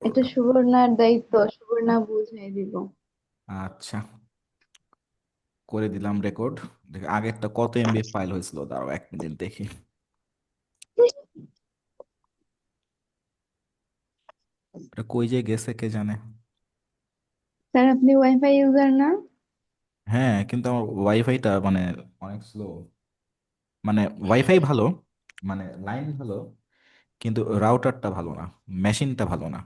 এটা সুবর্ণার দায়িত্ব, সুবর্ণা বুঝাই দিব। আচ্ছা, করে দিলাম রেকর্ড। দেখি আগেরটা কত এমবি ফাইল হয়েছিল, দাঁড়াও 1 মিনিট দেখি। এটা কই যে গেছে কে জানে। স্যার আপনি ওয়াইফাই ইউজার না? হ্যাঁ, কিন্তু আমার ওয়াইফাইটা মানে অনেক স্লো। মানে ওয়াইফাই ভালো, মানে লাইন ভালো, কিন্তু রাউটারটা ভালো না, মেশিনটা ভালো না।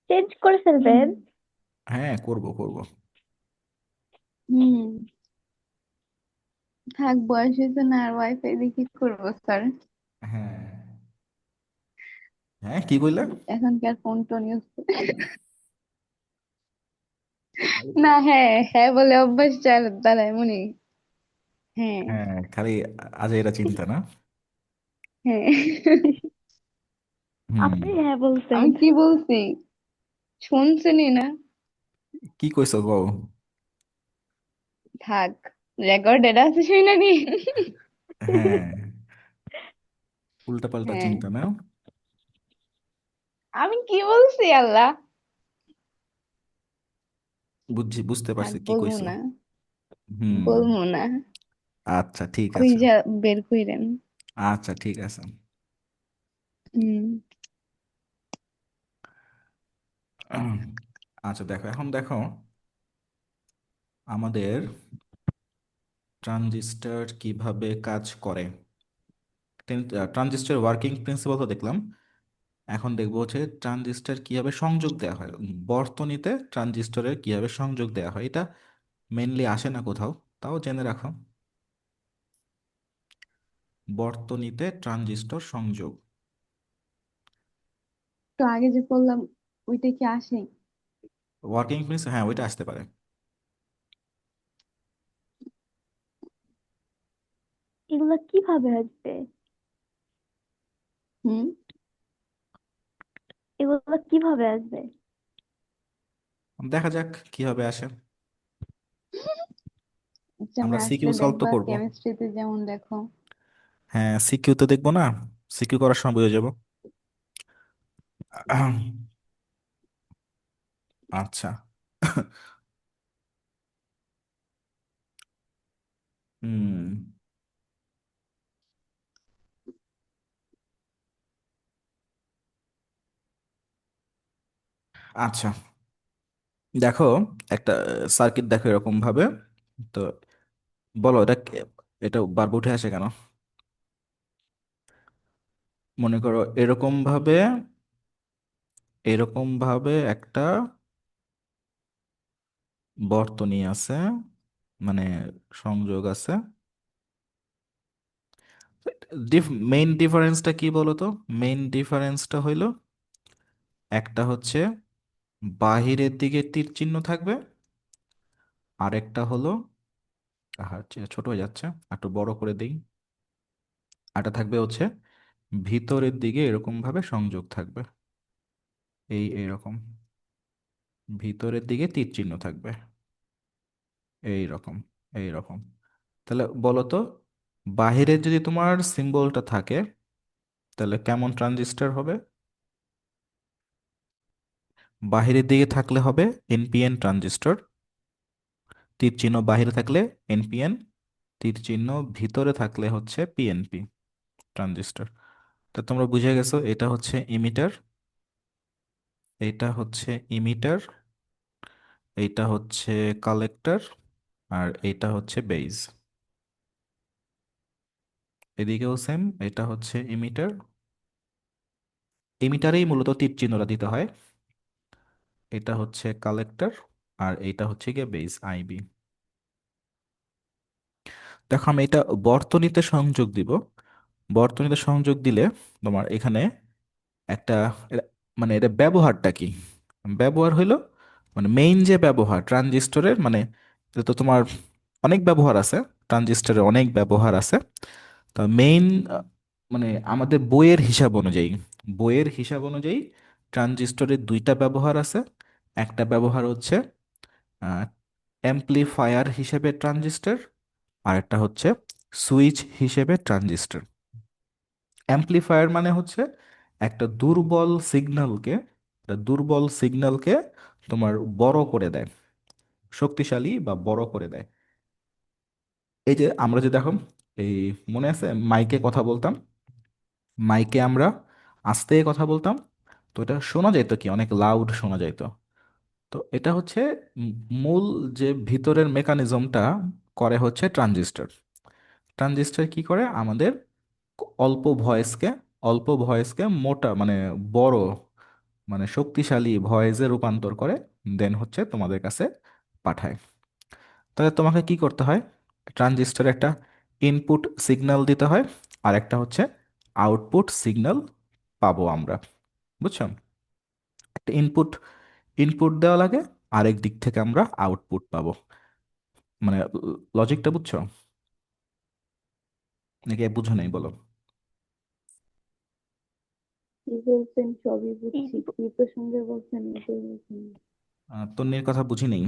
চেঞ্জ করে ফেলবেন। হ্যাঁ, করব করব। হুম। থাক, বয়স হয়েছে না, আর ওয়াইফাই দিয়ে কি করবো স্যার? হ্যাঁ হ্যাঁ, কি কইলা? এখনকার ফোন টোন ইউজ না, হ্যাঁ হ্যাঁ বলে অভ্যাস চাল দাঁড়ায় মনে। হ্যাঁ। হ্যাঁ, খালি আজ এরা চিন্তা না। হ্যাঁ। হুম। আপনি হ্যাঁ বলছেন, আমি কি বলছি শুনছেনই না? কি কইছো গো? থাক, রেকর্ড এটা আছে শুনে নিন। হ্যাঁ, উল্টা পাল্টা হ্যাঁ। চিন্তা না। আমি কি বলছি আল্লাহ? বুঝতে থাক, পারছি কি বলবো কইছো। না। হুম। বলবো না। আচ্ছা ঠিক আছে। খুঁজা বের কইরেন। আচ্ছা ঠিক আছে। হুম। উম, আচ্ছা দেখো, এখন দেখো আমাদের ট্রানজিস্টর কিভাবে কাজ করে। ট্রানজিস্টর ওয়ার্কিং প্রিন্সিপাল তো দেখলাম। এখন দেখবো হচ্ছে ট্রানজিস্টর কিভাবে সংযোগ দেওয়া হয়, বর্তনীতে ট্রানজিস্টরের কিভাবে সংযোগ দেওয়া হয়। এটা মেনলি আসে না কোথাও, তাও জেনে রাখো। বর্তনীতে ট্রানজিস্টর সংযোগ। তো আগে যে বললাম ওইটা কি আসে? ওয়ার্কিং প্রিন্সিপাল, হ্যাঁ ওইটা আসতে পারে। এগুলা কিভাবে আসবে? হুম। এগুলা কিভাবে আসবে? দেখা যাক কিভাবে আসে। আচ্ছা, আমরা ম্যাথসে সিকিউ সলভ তো দেখবা, করব। কেমিস্ট্রিতে যেমন দেখো। হ্যাঁ, সিকিউ তো দেখবো না, সিকিউ করার সময় বুঝে যাবো। আচ্ছা। হুম। আচ্ছা দেখো, একটা সার্কিট দেখো এরকম ভাবে। তো বলো এটা এটা বারবার উঠে আসে কেন। মনে করো এরকম ভাবে একটা বর্তনী আছে, মানে সংযোগ আছে। মেইন ডিফারেন্সটা কি বলো তো? মেইন ডিফারেন্সটা হইলো, একটা হচ্ছে বাহিরের দিকে তীর চিহ্ন থাকবে, আরেকটা হলো, ছোট হয়ে যাচ্ছে, একটু বড় করে দিই। আরটা থাকবে হচ্ছে ভিতরের দিকে এরকম ভাবে সংযোগ থাকবে, এরকম ভিতরের দিকে তীর চিহ্ন থাকবে, এইরকম এইরকম। তাহলে বলো তো, বাহিরে যদি তোমার সিম্বলটা থাকে তাহলে কেমন ট্রানজিস্টর হবে? বাহিরের দিকে থাকলে হবে এনপিএন ট্রানজিস্টর, তীর চিহ্ন বাহিরে থাকলে এনপিএন, তীর চিহ্ন ভিতরে থাকলে হচ্ছে পিএনপি ট্রানজিস্টর। তো তোমরা বুঝে গেছো, এটা হচ্ছে ইমিটার, এটা হচ্ছে ইমিটার, এইটা হচ্ছে কালেক্টর, আর এইটা হচ্ছে বেজ। এদিকেও সেম, এটা হচ্ছে ইমিটার, ইমিটারেই মূলত তীর চিহ্নটা দিতে হয়। এটা হচ্ছে কালেক্টর, আর এইটা হচ্ছে গিয়ে বেজ আইবি। দেখো আমি এটা বর্তনীতে সংযোগ দিব। বর্তনীতে সংযোগ দিলে তোমার এখানে একটা মানে এটা ব্যবহারটা কি? ব্যবহার হইলো, মানে মেইন যে ব্যবহার ট্রানজিস্টরের, মানে এটা তো তোমার অনেক ব্যবহার আছে, ট্রানজিস্টরের অনেক ব্যবহার আছে। তো মেইন মানে আমাদের বইয়ের হিসাব অনুযায়ী ট্রানজিস্টরের দুইটা ব্যবহার আছে। একটা ব্যবহার হচ্ছে অ্যাম্প্লিফায়ার হিসেবে ট্রানজিস্টর, আর একটা হচ্ছে সুইচ হিসেবে ট্রানজিস্টর। অ্যাম্প্লিফায়ার মানে হচ্ছে একটা দুর্বল সিগন্যালকে তোমার বড় করে দেয়, শক্তিশালী বা বড় করে দেয়। এই যে আমরা যে দেখো, এই মনে আছে মাইকে কথা বলতাম, মাইকে আমরা আস্তে কথা বলতাম, তো এটা শোনা যাইতো কি অনেক লাউড শোনা যাইতো। তো এটা হচ্ছে উম মূল যে ভিতরের মেকানিজমটা করে হচ্ছে ট্রানজিস্টর। ট্রানজিস্টর কি করে আমাদের অল্প ভয়েসকে অল্প ভয়েসকে মোটা মানে বড় মানে শক্তিশালী ভয়েসে রূপান্তর করে দেন হচ্ছে তোমাদের কাছে পাঠায়। তাহলে তোমাকে কি করতে হয়, ট্রানজিস্টরে একটা ইনপুট সিগন্যাল দিতে হয়, আর একটা হচ্ছে আউটপুট সিগন্যাল পাবো আমরা, বুঝছো? একটা ইনপুট ইনপুট দেওয়া লাগে, আরেক দিক থেকে আমরা আউটপুট পাবো। মানে লজিকটা বুঝছো নাকি বুঝো নাই বলো? কি বলছেন সবই বুঝছি, কি প্রসঙ্গে বলছেন এটাই বলছেন। তন্নির কথা বুঝি নেই।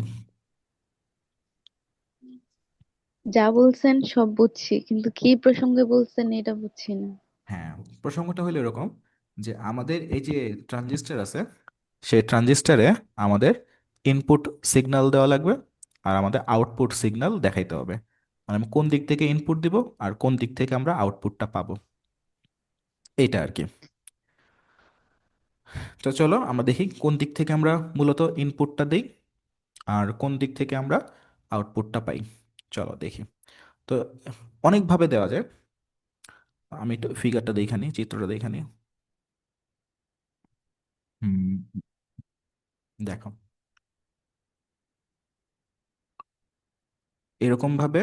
যা বলছেন সব বুঝছি, কিন্তু কি প্রসঙ্গে বলছেন এটা বুঝছি না। হ্যাঁ, প্রসঙ্গটা হলো এরকম যে আমাদের এই যে ট্রানজিস্টর আছে, সেই ট্রানজিস্টরে আমাদের ইনপুট সিগন্যাল দেওয়া লাগবে, আর আমাদের আউটপুট সিগন্যাল দেখাইতে হবে। মানে আমি কোন দিক থেকে ইনপুট দিব আর কোন দিক থেকে আমরা আউটপুটটা পাবো, এইটা আর কি। তো চলো আমরা দেখি কোন দিক থেকে আমরা মূলত ইনপুটটা দিই আর কোন দিক থেকে আমরা আউটপুটটা পাই। চলো দেখি। তো অনেকভাবে দেওয়া যায়। আমি একটু ফিগারটা দেখানি, চিত্রটা দেখানি। হুম, দেখো এরকম ভাবে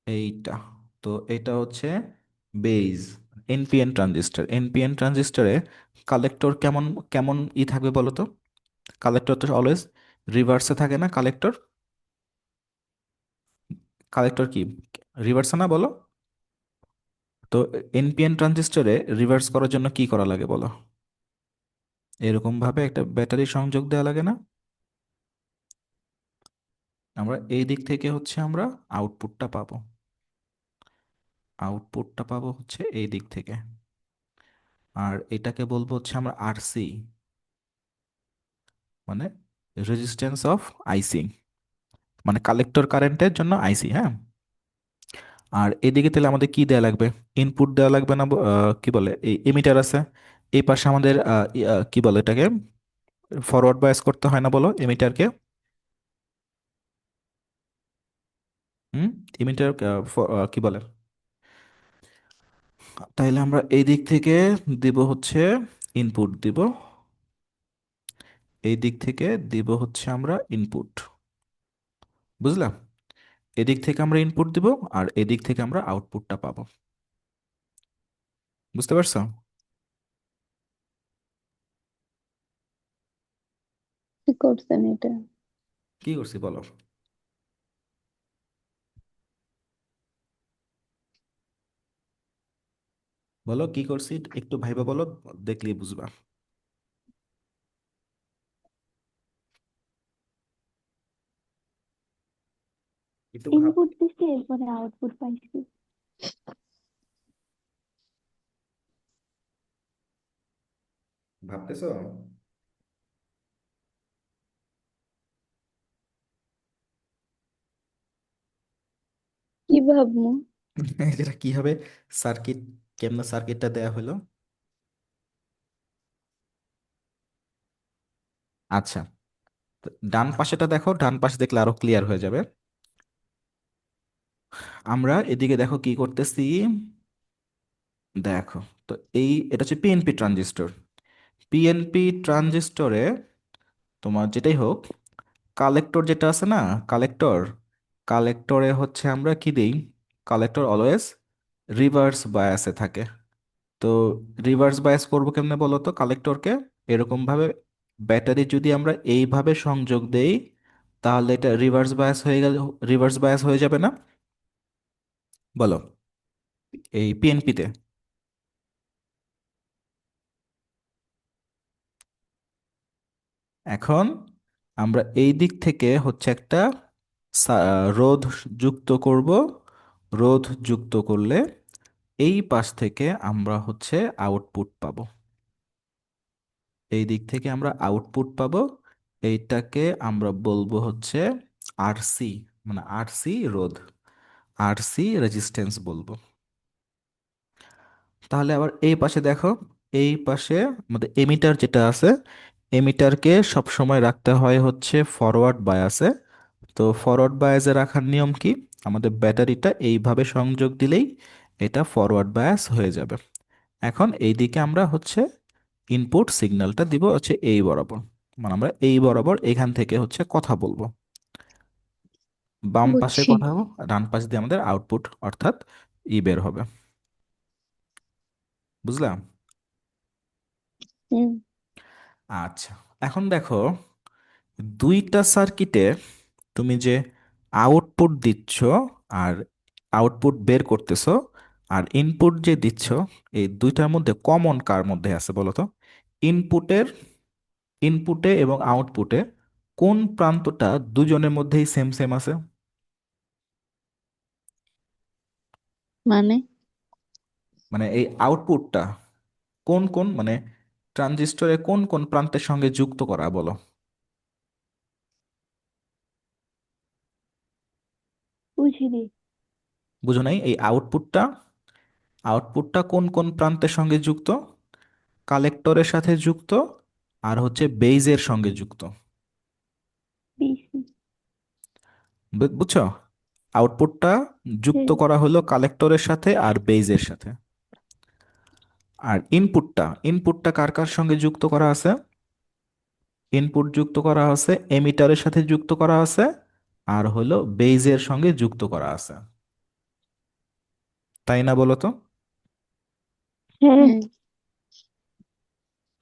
এইটা, তো এটা হচ্ছে বেজ, এনপিএন ট্রানজিস্টর। এনপিএন ট্রানজিস্টরে কালেক্টর কেমন কেমন থাকবে বলো তো? কালেক্টর তো অলওয়েজ রিভার্সে থাকে না কালেক্টর? কালেক্টর কি রিভার্সে না বলো? তো এনপিএন ট্রানজিস্টরে রিভার্স করার জন্য কি করা লাগে বলো? এরকম ভাবে একটা ব্যাটারি সংযোগ দেওয়া লাগে না? আমরা এই দিক থেকে হচ্ছে আমরা আউটপুটটা পাবো, আউটপুটটা পাবো হচ্ছে এই দিক থেকে। আর এটাকে বলবো হচ্ছে আমরা আরসি, মানে রেজিস্ট্যান্স অফ আইসি, মানে কালেক্টর কারেন্টের জন্য আইসি, হ্যাঁ। আর এদিকে তাহলে আমাদের কি দেয়া লাগবে? ইনপুট দেওয়া লাগবে না? কি বলে এই এমিটার আছে, এই পাশে আমাদের কি বলে এটাকে ফরওয়ার্ড বায়াস করতে হয় না বলো এমিটারকে? হুম, এমিটার কি বলে? তাইলে আমরা এই দিক থেকে দিব হচ্ছে ইনপুট দিব, এই দিক থেকে দিব হচ্ছে আমরা ইনপুট, বুঝলাম? এদিক থেকে আমরা ইনপুট দিব আর এদিক থেকে আমরা আউটপুটটা পাবো, বুঝতে পারছো? কি করছেন এটা? কি করছি বলো? বলো কি করছি, একটু ভাইবা বলো, দেখলেই বুঝবা। একটু ভাব, ইনপুট দিছি এরপরে আউটপুট পাইছি। ভাবতেছো? কি ভাবমু? যেটা কি হবে, সার্কিট, কেমনে সার্কিটটা দেয়া হলো। আচ্ছা, তো ডান পাশেটা দেখো, ডান পাশে দেখলে আরো ক্লিয়ার হয়ে যাবে। আমরা এদিকে দেখো কি করতেছি, দেখো। তো এটা হচ্ছে পিএনপি ট্রানজিস্টর। পিএনপি ট্রানজিস্টরে তোমার যেটাই হোক, কালেক্টর যেটা আছে না, কালেক্টর, কালেক্টরে হচ্ছে আমরা কি দিই, কালেক্টর অলওয়েজ রিভার্স বায়াসে থাকে। তো রিভার্স বায়াস করবো কেমনে বলো তো কালেক্টরকে? এরকম ভাবে ব্যাটারি যদি আমরা এইভাবে সংযোগ দেই, তাহলে এটা রিভার্স বায়াস হয়ে গেল, রিভার্স বায়াস হয়ে যাবে না বলো এই পিএনপিতে? এখন আমরা এই দিক থেকে হচ্ছে একটা রোধ যুক্ত করব। রোধ যুক্ত করলে এই পাশ থেকে আমরা হচ্ছে আউটপুট পাবো। এই দিক থেকে আমরা আউটপুট পাবো। এইটাকে আমরা বলবো হচ্ছে আরসি, মানে আরসি রোধ, আরসি রেজিস্ট্যান্স বলবো। তাহলে আবার এই পাশে দেখো, এই পাশে আমাদের এমিটার যেটা আছে, এমিটারকে সব সময় রাখতে হয় হচ্ছে ফরওয়ার্ড বায়াসে। তো ফরওয়ার্ড বায়াসে রাখার নিয়ম কি? আমাদের ব্যাটারিটা এইভাবে সংযোগ দিলেই এটা ফরওয়ার্ড বায়াস হয়ে যাবে। এখন এইদিকে আমরা হচ্ছে ইনপুট সিগন্যালটা দিব হচ্ছে এই বরাবর, মানে আমরা এই বরাবর এখান থেকে হচ্ছে কথা বলবো। বাম পাশে বুঝছি। কথা বলবো, ডান পাশ দিয়ে আমাদের আউটপুট অর্থাৎ বের হবে। বুঝলাম? হুম। আচ্ছা, এখন দেখো, দুইটা সার্কিটে তুমি যে আউটপুট দিচ্ছ আর আউটপুট বের করতেছো আর ইনপুট যে দিচ্ছ, এই দুইটার মধ্যে কমন কার মধ্যে আছে বলো তো? ইনপুটের, ইনপুটে এবং আউটপুটে কোন প্রান্তটা দুজনের মধ্যেই সেম সেম আছে? মানে মানে এই আউটপুটটা কোন কোন, মানে ট্রানজিস্টরে কোন কোন প্রান্তের সঙ্গে যুক্ত করা বলো? বুঝিনি। বুঝো নাই? এই আউটপুটটা, আউটপুটটা কোন কোন প্রান্তের সঙ্গে যুক্ত? কালেক্টরের সাথে যুক্ত আর হচ্ছে বেইজের সঙ্গে যুক্ত। বিসি। বুঝছো? আউটপুটটা যুক্ত হ্যাঁ। করা হলো কালেক্টরের সাথে আর বেইজের সাথে। আর ইনপুটটা, ইনপুটটা কার কার সঙ্গে যুক্ত করা আছে? ইনপুট যুক্ত করা আছে এমিটারের সাথে যুক্ত করা আছে আর হলো বেইজের সঙ্গে যুক্ত করা আছে। তাই না বলো তো? হ্যাঁ।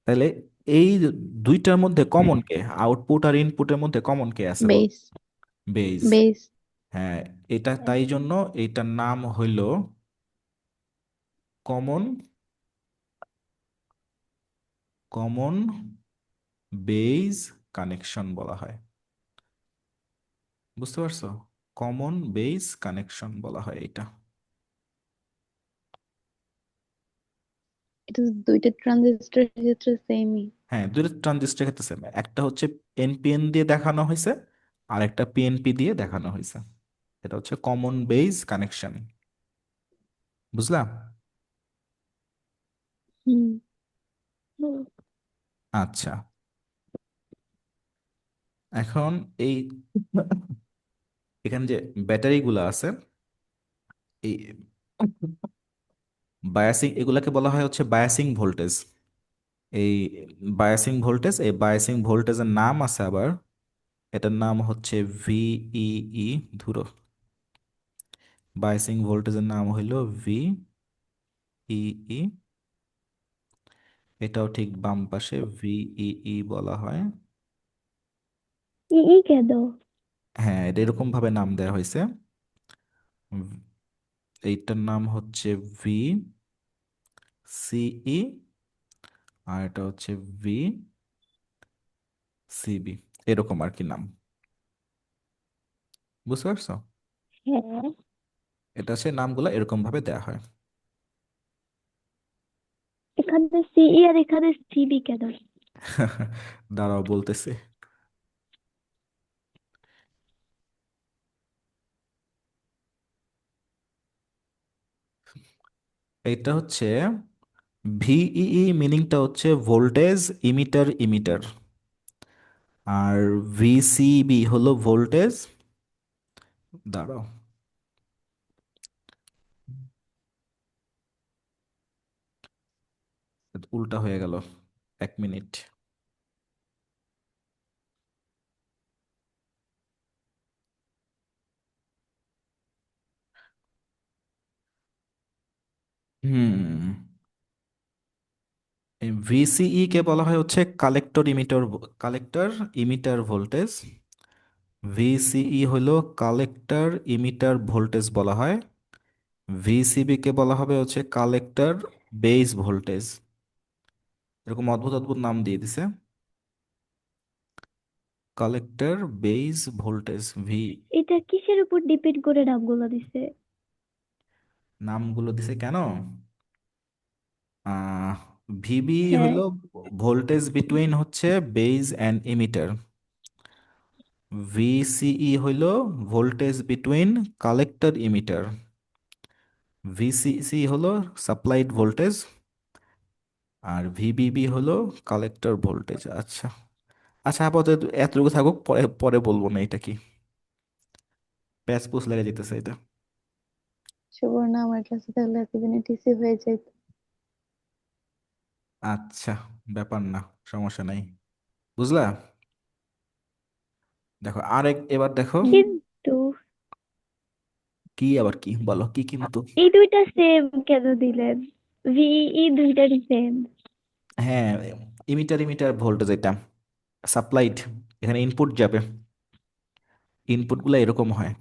তাহলে এই দুইটার মধ্যে কমন কে? আউটপুট আর ইনপুটের মধ্যে কমন কে আছে বল? বেস। বেইজ। বেস। হ্যাঁ, এটা তাই জন্য এইটার নাম হইল কমন, কমন বেইজ কানেকশন বলা হয়। বুঝতে পারছো? কমন বেইজ কানেকশন বলা হয় এটা। এটা তো দুইটা ট্রানজিস্টরের ক্ষেত্রে সেমই। হ্যাঁ, দুটো ট্রানজিস্টর ক্ষেত্রে same। একটা হচ্ছে এনপিএন দিয়ে দেখানো হয়েছে আর একটা পিএনপি দিয়ে দেখানো হয়েছে। এটা হচ্ছে কমন বেইজ কানেকশন। বুঝলাম? হুম। আচ্ছা, এখন এই এখানে যে ব্যাটারিগুলো আছে, এই বায়াসিং, এগুলাকে বলা হয় হচ্ছে বায়াসিং ভোল্টেজ। এই বায়াসিং ভোল্টেজ, এই বায়াসিং ভোল্টেজের নাম আছে আবার, এটার নাম হচ্ছে ভিইই। ধুরো, বায়াসিং ভোল্টেজের নাম হইল ভিইই। এটাও ঠিক বাম পাশে ভিইই বলা হয়। ই ই কেন? হ্যাঁ, এটা এরকম ভাবে নাম দেওয়া হয়েছে। উম, এইটার নাম হচ্ছে সিই আর এটা হচ্ছে সিবি, এরকম আর কি নাম। বুঝতে পারছো? হ্যাঁ। এটা হচ্ছে নামগুলো এরকম ভাবে দেওয়া হয়। এখানে সিই আর এখানে সিবি কেন? দাঁড়াও বলতেছি। এটা হচ্ছে ভিইই, মিনিংটা হচ্ছে ভোল্টেজ ইমিটার ইমিটার, আর ভিসিবি হলো ভোল্টেজ, দাঁড়াও, উল্টা হয়ে গেল, 1 মিনিট। হুম, ভিসিই কে বলা হয় হচ্ছে collector emitter, collector emitter voltage. VCE হলো কালেক্টর ইমিটার ভোল্টেজ বলা হয়। ভিসিবি কে বলা হবে হচ্ছে কালেক্টর বেস ভোল্টেজ। এরকম অদ্ভুত অদ্ভুত নাম দিয়ে দিছে। Collector base voltage V. এটা কিসের উপর ডিপেন্ড করে নামগুলো দিছে? নামগুলো দিছে কেন? ভিবি হ্যাঁ। হলো ভোল্টেজ বিটুইন হচ্ছে বেজ অ্যান্ড ইমিটার। ভিসিই হইল voltage between collector emitter. VCC হলো সাপ্লাইড ভোল্টেজ। আর ভিবিবি হলো কালেক্টর ভোল্টেজ। আচ্ছা, আচ্ছা, আপাতত এতটুকু থাকুক, পরে পরে বলবো না এটা কি। প্যাচ পুচ লেগে যেতেছে এটা। সুবর্ণ আমার কাছে তাহলে এতদিনে টিসি হয়ে যেত। আচ্ছা, ব্যাপার না, সমস্যা নাই, বুঝলা? দেখো আরেক, এবার দেখো। কিন্তু কি আবার কি বলো, কি কিন্তু? এই দুইটা সেম কেন দিলেন? ভিই দুইটারই সেম। হ্যাঁ, ইমিটার ইমিটার ভোল্টেজ এটা সাপ্লাইড, এখানে ইনপুট যাবে, ইনপুট গুলো এরকম হয়।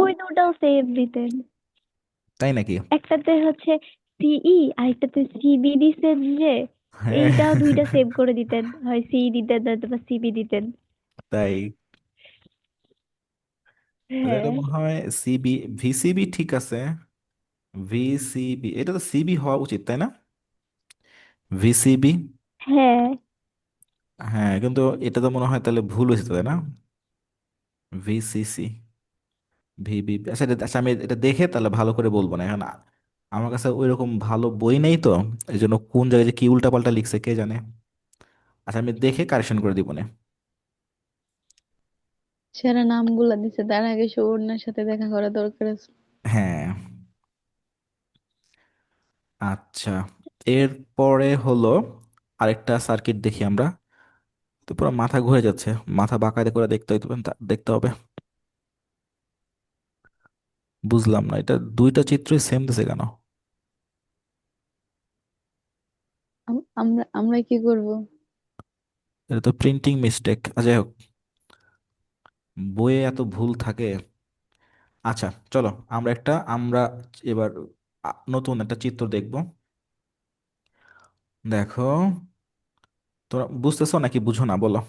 ওই দুটাও সেম দিতেন। তাই নাকি? একটাতে হচ্ছে সিই আর একটাতে সিবি দিছেন যে, হ্যাঁ। এইটাও দুইটা সেভ করে দিতেন, হয় সিই দিতেন নয়তো সিবি দিতেন। তাই? তাহলে এটা হ্যাঁ। মনে হয় সিবি, ভিসিবি ঠিক আছে। ভিসিবি, এটা তো সিবি হওয়া উচিত তাই না? ভিসিবি। হ্যাঁ। হ্যাঁ, কিন্তু এটা তো মনে হয় তাহলে ভুল হয়েছে তাই না? VCC, VB. আচ্ছা আচ্ছা, আমি এটা দেখে তাহলে ভালো করে বলবো না এখন। আমার কাছে ওই রকম ভালো বই নেই তো, এই জন্য কোন জায়গায় যে কি উল্টাপাল্টা লিখছে কে জানে। আচ্ছা, আমি দেখে কারেকশন করে দিব না। সেরা নামগুলা দিছে, তার আগে সুবর্ণার সাথে দেখা করা দরকার আছে। হ্যাঁ। আচ্ছা, এরপরে হলো আরেকটা সার্কিট দেখি আমরা। তো পুরো মাথা ঘুরে যাচ্ছে, মাথা বাঁকায় করে দেখতে হইতে দেখতে হবে। বুঝলাম না, এটা দুইটা চিত্রই সেম দিছে কেন? আমরা আমরা কি করব? এটা তো প্রিন্টিং মিস্টেক। যাই হোক, বইয়ে এত ভুল থাকে। আচ্ছা, চলো আমরা এবার নতুন একটা চিত্র দেখব। দেখো, তোমরা বুঝতেছো নাকি বুঝো না বলো?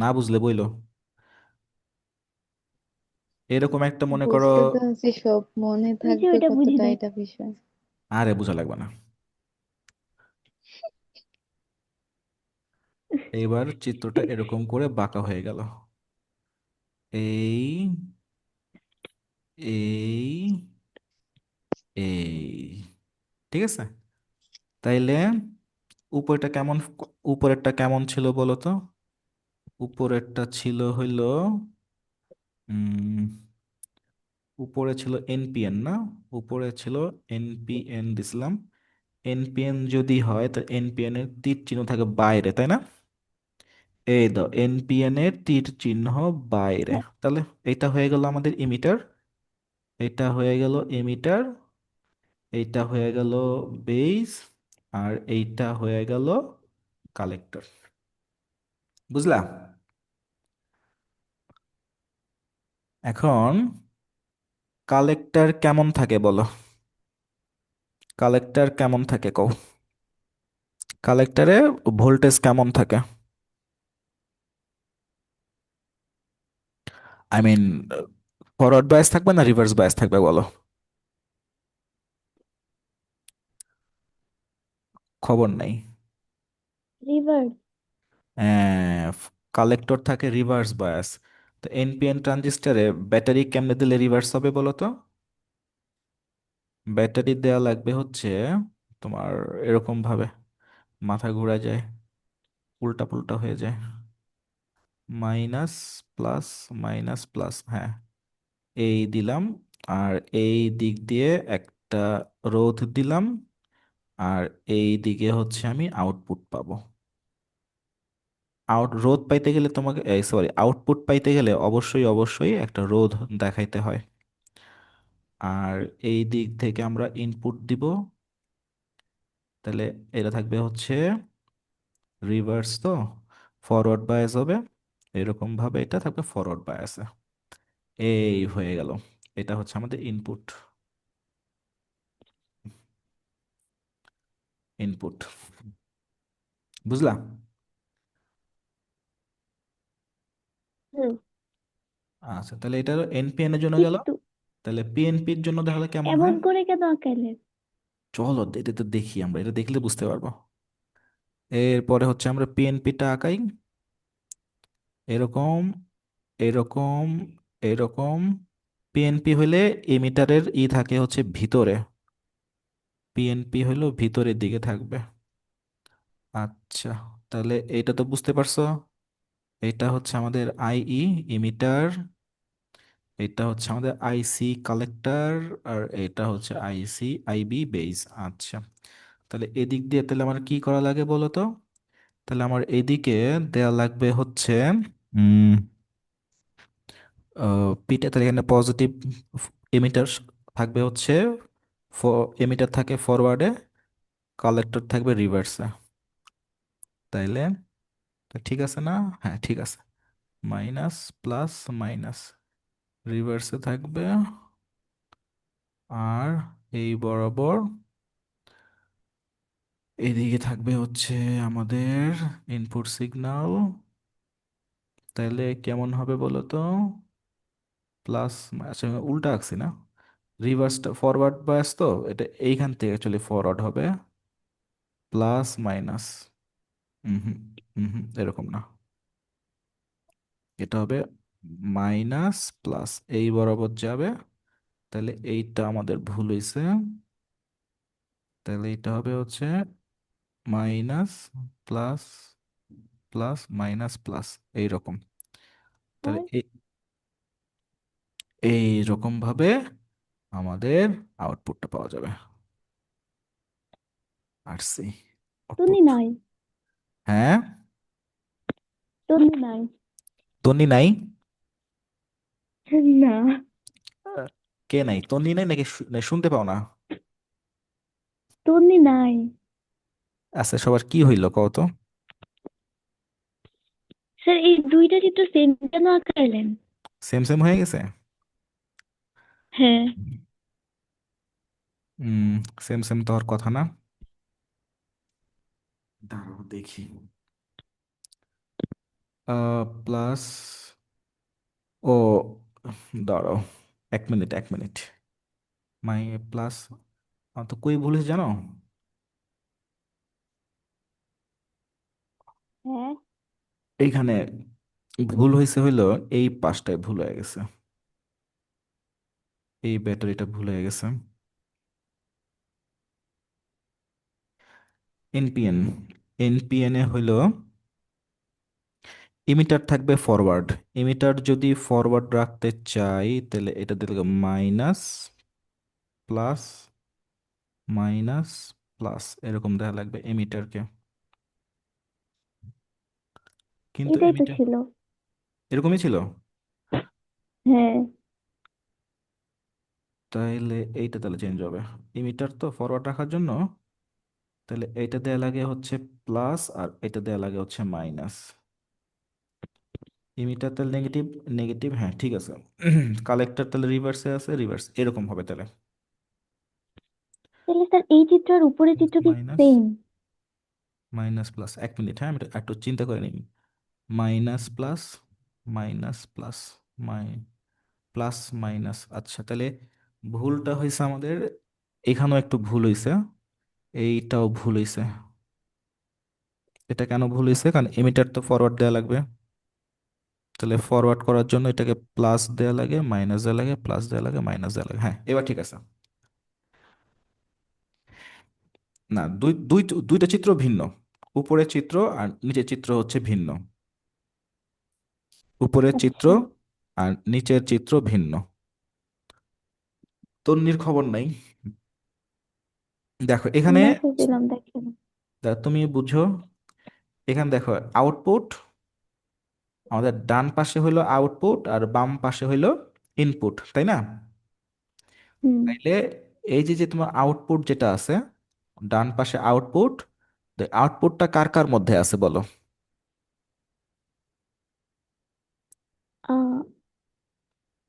না বুঝলে বইলো। এরকম একটা মনে করো। বুঝতে তো আছি, সব মনে ওই যে থাকবে ওইটা বুঝি কতটা নাই। এটা বিষয়। আরে বোঝা লাগবে না। এইবার চিত্রটা এরকম করে বাঁকা হয়ে গেল। এই, এই, এই, ঠিক আছে। তাইলে উপরেরটা কেমন, উপরেরটা কেমন ছিল বলো তো? উপরেরটা ছিল হইলো উম উপরে ছিল এনপিএন না? উপরে ছিল এনপিএন দিছিলাম। এনপিএন যদি হয় তো এনপিএন এর তীর চিহ্ন থাকে বাইরে তাই না? এই দাও, এনপিএন এর তীর চিহ্ন বাইরে। হ্যাঁ। তাহলে এটা হয়ে গেল আমাদের ইমিটার, এটা হয়ে গেল এমিটার, এইটা হয়ে গেল বেস, আর এইটা হয়ে গেল কালেক্টর। বুঝলা? এখন কালেক্টর কেমন থাকে বলো? কালেক্টর কেমন থাকে কও? কালেক্টরে ভোল্টেজ কেমন থাকে? আই মিন, ফরওয়ার্ড বায়াস থাকবে না রিভার্স বায়াস থাকবে বলো? খবর নাই। রিভার্স। কালেক্টর থাকে রিভার্স বায়াস। তো এনপিএন ট্রানজিস্টরে ব্যাটারি কেমনে দিলে রিভার্স হবে বলো তো? ব্যাটারি দেয়া লাগবে হচ্ছে তোমার এরকম ভাবে, মাথা ঘুরা যায়, উল্টা পুল্টা হয়ে যায়। মাইনাস প্লাস, মাইনাস প্লাস, হ্যাঁ, এই দিলাম। আর এই দিক দিয়ে একটা রোধ দিলাম। আর এই দিকে হচ্ছে আমি আউটপুট পাবো। রোধ পাইতে গেলে তোমাকে, সরি, আউটপুট পাইতে গেলে অবশ্যই অবশ্যই একটা রোধ দেখাইতে হয়। আর এই দিক থেকে আমরা ইনপুট দিব। তাহলে এটা থাকবে হচ্ছে রিভার্স তো, ফরওয়ার্ড বায়াস হবে, এরকম ভাবে এটা থাকবে ফরওয়ার্ড বায়াসে। এই হয়ে গেল, এটা হচ্ছে আমাদের ইনপুট, ইনপুট। বুঝলা? হুম। আচ্ছা, তাহলে এটা এনপিএন এর জন্য গেল। কিন্তু তাহলে পিএনপির জন্য তাহলে কেমন এমন হয়? করে কেন আঁকাইলেন? চলো এটা তো দেখি, আমরা এটা দেখলে বুঝতে পারবো। এরপরে হচ্ছে আমরা পিএনপিটা আঁকাই এরকম, এরকম, এরকম। পিএনপি হইলে এমিটারের থাকে হচ্ছে ভিতরে, পিএনপি হইলো ভিতরের দিকে থাকবে। আচ্ছা, তাহলে এটা তো বুঝতে পারছো। এটা হচ্ছে আমাদের আইই ইমিটার, এটা হচ্ছে আমাদের আইসি কালেক্টর, আর এটা হচ্ছে আইসি আইবি বেস। আচ্ছা, তাহলে এদিক দিয়ে তাহলে আমার কি করা লাগে বলো তো। তাহলে আমার এদিকে দেয়া লাগবে হচ্ছে উম পিটা, তাহলে এখানে পজিটিভ এমিটার থাকবে হচ্ছে, এমিটার থাকে ফরওয়ার্ডে, কালেক্টর থাকবে রিভার্সে। তাইলে তা ঠিক আছে না? হ্যাঁ ঠিক আছে। মাইনাস প্লাস মাইনাস রিভার্সে থাকবে, আর এই বরাবর এদিকে থাকবে হচ্ছে আমাদের ইনপুট সিগন্যাল। তাইলে কেমন হবে বলো তো। প্লাস, আচ্ছা আমি উল্টা আঁকছি না, রিভার্সটা ফরওয়ার্ড বায়াস তো, এটা এইখান থেকে অ্যাকচুয়ালি ফরওয়ার্ড হবে, প্লাস মাইনাস। হুম হুম, হুম এরকম না, এটা হবে মাইনাস প্লাস, এই বরাবর যাবে। তাহলে এইটা আমাদের ভুল হয়েছে, তাহলে এটা হবে হচ্ছে minus plus, plus minus plus, এইরকম। তাহলে আর এইরকম ভাবে আমাদের আউটপুটটা পাওয়া যাবে। আরসি টুনি আউটপুট। নাই, হ্যাঁ, টুনি নাই। তন্নি নাই। না, আহ, কে নাই? তন্নি নাই নাকি শুনতে পাও না? টুনি নাই। আচ্ছা, সবার কি হইলো কও তো। স্যার এই দুইটা চিত্র সেম কেন আঁকাইলেন? সেম সেম হয়ে গেছে। হ্যাঁ। হুম, সেম সেম তো আর কথা না। দাঁড়াও দেখি। প্লাস, ও দাঁড়াও, এক মিনিট এক মিনিট। মাই প্লাস, তো কই ভুলেছে জানো? হ্যাঁ। এইখানে ভুল হয়েছে হইলো, এই পাশটায় ভুল হয়ে গেছে, এই ব্যাটারিটা ভুল হয়ে গেছে। এনপিএন, এনপিএন এ হইলো ইমিটার থাকবে ফরওয়ার্ড। ইমিটার যদি ফরওয়ার্ড রাখতে চাই তাহলে এটা দিলে মাইনাস প্লাস, মাইনাস প্লাস, এরকম দেখা লাগবে এমিটারকে। কিন্তু এটাই তো এমিটার ছিল। এরকমই ছিল। হ্যাঁ। তাইলে এইটা তাহলে চেঞ্জ হবে, ইমিটার তো ফরওয়ার্ড রাখার জন্য, তাহলে এইটা দেয়া লাগে হচ্ছে প্লাস, আর এটা দেয়া লাগে হচ্ছে মাইনাস। ইমিটার তাহলে নেগেটিভ, নেগেটিভ, হ্যাঁ ঠিক আছে। কালেক্টর তাহলে রিভার্সে আছে, রিভার্স এরকম হবে তাহলে। তাহলে স্যার এই চিত্র আর উপরের চিত্র কি মাইনাস, সেম? মাইনাস প্লাস, এক মিনিট, হ্যাঁ আমি একটু চিন্তা করে নিই। মাইনাস প্লাস, মাইনাস প্লাস, মাই প্লাস মাইনাস। আচ্ছা, তাহলে ভুলটা হয়েছে আমাদের, এখানেও একটু ভুল হয়েছে, এইটাও ভুল হয়েছে। এটা কেন ভুল হয়েছে? কারণ এমিটার তো ফরওয়ার্ড দেওয়া লাগবে, তাহলে ফরওয়ার্ড করার জন্য এটাকে প্লাস দেওয়া লাগে, মাইনাস দেওয়া লাগে, প্লাস দেওয়া লাগে, মাইনাস দেওয়া লাগে। হ্যাঁ এবার ঠিক আছে। না, দুইটা চিত্র ভিন্ন, উপরের চিত্র আর নিচের চিত্র হচ্ছে ভিন্ন, উপরের চিত্র আচ্ছা। আর নিচের চিত্র ভিন্ন। তন্নির খবর নাই। দেখো এখানে, মেসেজ দিলাম দেখেন। তুমি বুঝো, এখানে দেখো আউটপুট, আমাদের ডান পাশে হইলো আউটপুট আর বাম পাশে হইলো ইনপুট, তাই না? হুম। তাইলে এই যে যে তোমার আউটপুট যেটা আছে, ডান পাশে আউটপুট, আউটপুটটা কার কার মধ্যে আছে বলো?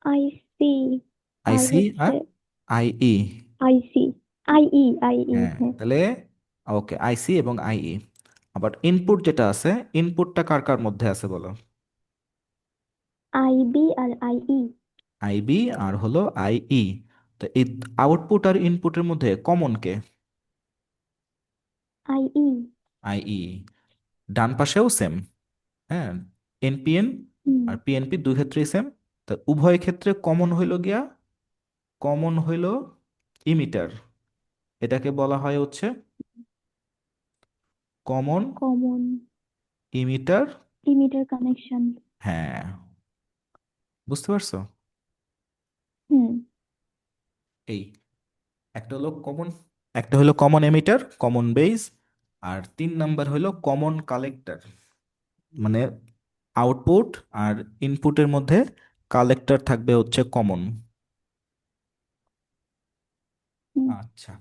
আইসি আর আইসি হচ্ছে আর আইই। আইসি, আইই। হ্যাঁ, হ্যাঁ। তাহলে ওকে, আইসি এবং আইই। আবার ইনপুট যেটা আছে, ইনপুটটা কার কার মধ্যে আছে বলো? আইবি আর আইই। আইবি আর হলো আইই। তো এই আউটপুট আর ইনপুটের মধ্যে কমন কে? আইই। আইই। ডান পাশেও সেম। হ্যাঁ, এনপিএন হুম। আর পিএনপি দুই ক্ষেত্রেই সেম। তা উভয় ক্ষেত্রে কমন হইল গিয়া, কমন হইল ইমিটার। এটাকে বলা হয় হচ্ছে common common emitter. Emitter connection. হ্যাঁ, বুঝতে পারছো? হুম। এই একটা হলো কমন, একটা হলো কমন এমিটার, কমন বেস। আর 3 নাম্বার হলো কমন কালেক্টর। মানে আউটপুট আর ইনপুটের মধ্যে কালেক্টর থাকবে হচ্ছে কমন। হুম। আচ্ছা,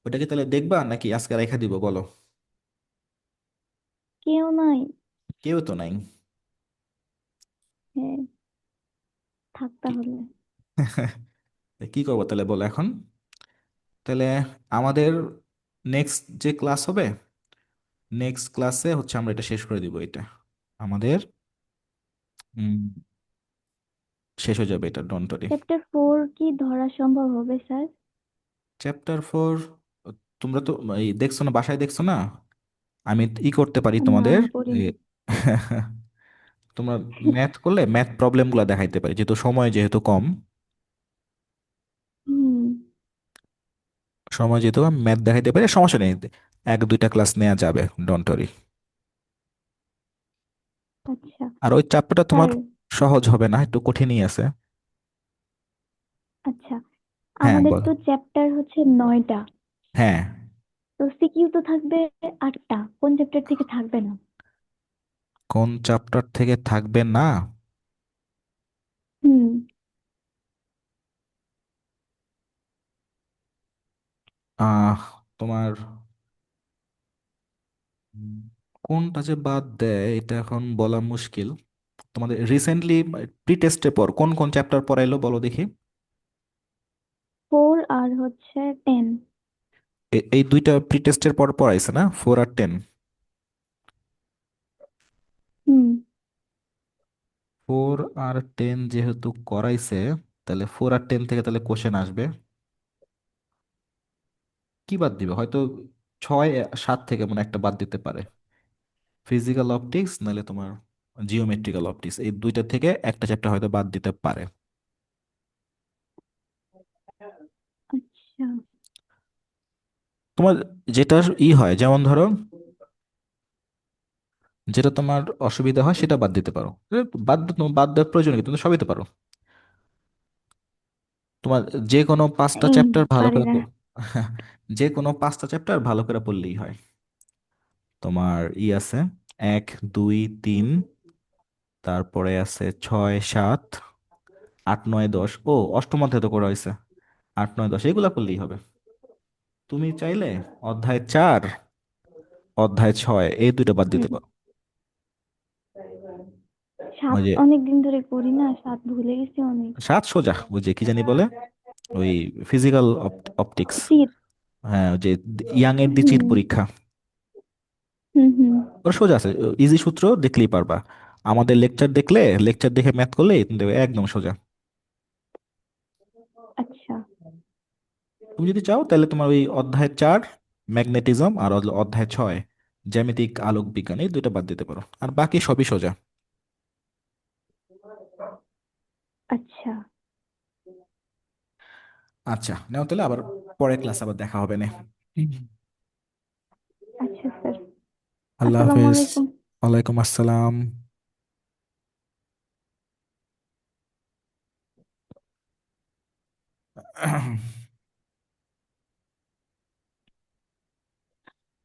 ওটাকে তাহলে দেখবা নাকি আজকে রেখা দিব বলো? কেউ নাই। কেউ তো নাই। হ্যাঁ, থাক কি তাহলে। কি করবো তাহলে বলো এখন? তাহলে আমাদের নেক্সট যে ক্লাস হবে, নেক্সট ক্লাসে হচ্ছে আমরা এটা শেষ করে দিব। এটা আমাদের উম, শেষ হয়ে যাবে এটা, ডন্ট ওয়ারি। চ্যাপ্টার 4 কি ধরা সম্ভব হবে স্যার? চ্যাপ্টার 4 তোমরা তো এই দেখছো না, বাসায় দেখছো না? আমি ই করতে পারি না, তোমাদের এ, করিনি। তোমরা ম্যাথ করলে ম্যাথ প্রবলেম গুলা দেখাইতে পারি, যেহেতু সময় যেহেতু কম। হুম। সময় যেহেতু কম, ম্যাথ দেখাইতে পারি, সমস্যা নেই। 1-2টা ক্লাস নেওয়া যাবে, ডন্ট ওয়ারি। আচ্ছা আর ওই চ্যাপ্টারটা তোমার স্যার। সহজ হবে না, একটু কঠিনই আছে। আচ্ছা, হ্যাঁ আমাদের বলো। তো চ্যাপ্টার হচ্ছে 9টা। হ্যাঁ, তো সিকিউ তো থাকবে 8টা, কোন চ্যাপ্টার থেকে থাকবে না? কোন চ্যাপ্টার থেকে থাকবে না? হুম। আহ তোমার উম, কোনটা যে বাদ দেয় এটা এখন বলা মুশকিল। তোমাদের রিসেন্টলি প্রি টেস্টের পর কোন কোন চ্যাপ্টার পড়াইলো বলো দেখি। 4 আর হচ্ছে 10। এই দুইটা প্রি টেস্টের পর পড়াইছে না, 4 আর 10? হুম। 4 আর 10 যেহেতু করাইছে, তাহলে 4 আর 10 থেকে তাহলে কোশ্চেন আসবে। কি বাদ দিবে? হয়তো 6-7 থেকে মনে হয় একটা বাদ দিতে পারে। ফিজিক্যাল অপটিক্স নাহলে তোমার জিওমেট্রিক্যাল অপটিক্স, এই দুইটা থেকে একটা চ্যাপ্টার হয়তো বাদ দিতে পারে। আচ্ছা। তোমার যেটা হয়, যেমন ধরো যেটা তোমার অসুবিধা হয় সেটা বাদ দিতে পারো। তোমার বাদ দেওয়ার প্রয়োজন কি, তুমি তো সবই তো পারো। তোমার যে কোনো 5টা এই চ্যাপ্টার ভালো পারি করে না। যে কোনো 5টা চ্যাপ্টার ভালো করে পড়লেই হয়। তোমার আছে 1, 2, 3, তারপরে আছে 6, 7, 8, 9, 10। ও, অষ্টম অধ্যায় তো করা হয়েছে। 8, 9, 10 এগুলা করলেই হবে। তুমি চাইলে অধ্যায় 4, অধ্যায় 6 এই দুইটা বাদ দিতে হুম। পারো। সাত ওই যে অনেকদিন ধরে করি না, সাত ভুলে গেছি অনেক। 7 সোজা, ওই যে কি জানি বলে, ওই ফিজিক্যাল অপটিক্স। চিট। হ্যাঁ, ওই যে ইয়াং এর দি চিট হুম। পরীক্ষা। হুম হুম। ওর সোজা আছে, ইজি সূত্র দেখলেই পারবা। আমাদের লেকচার দেখলে, লেকচার দেখে ম্যাথ করলে তুমি দেখবে একদম সোজা। আচ্ছা। তুমি যদি চাও তাহলে তোমার ওই অধ্যায় 4 ম্যাগনেটিজম আর অধ্যায় 6 জ্যামিতিক আলোক বিজ্ঞান, এই দুইটা বাদ দিতে পারো, আর বাকি সবই সোজা। আচ্ছা। আচ্ছা নাও তাহলে, আবার পরের ক্লাস আবার দেখা হবে না। আচ্ছা স্যার। আল্লাহ আসসালামু হাফেজ। আলাইকুম। ওয়ালাইকুম আসসালাম।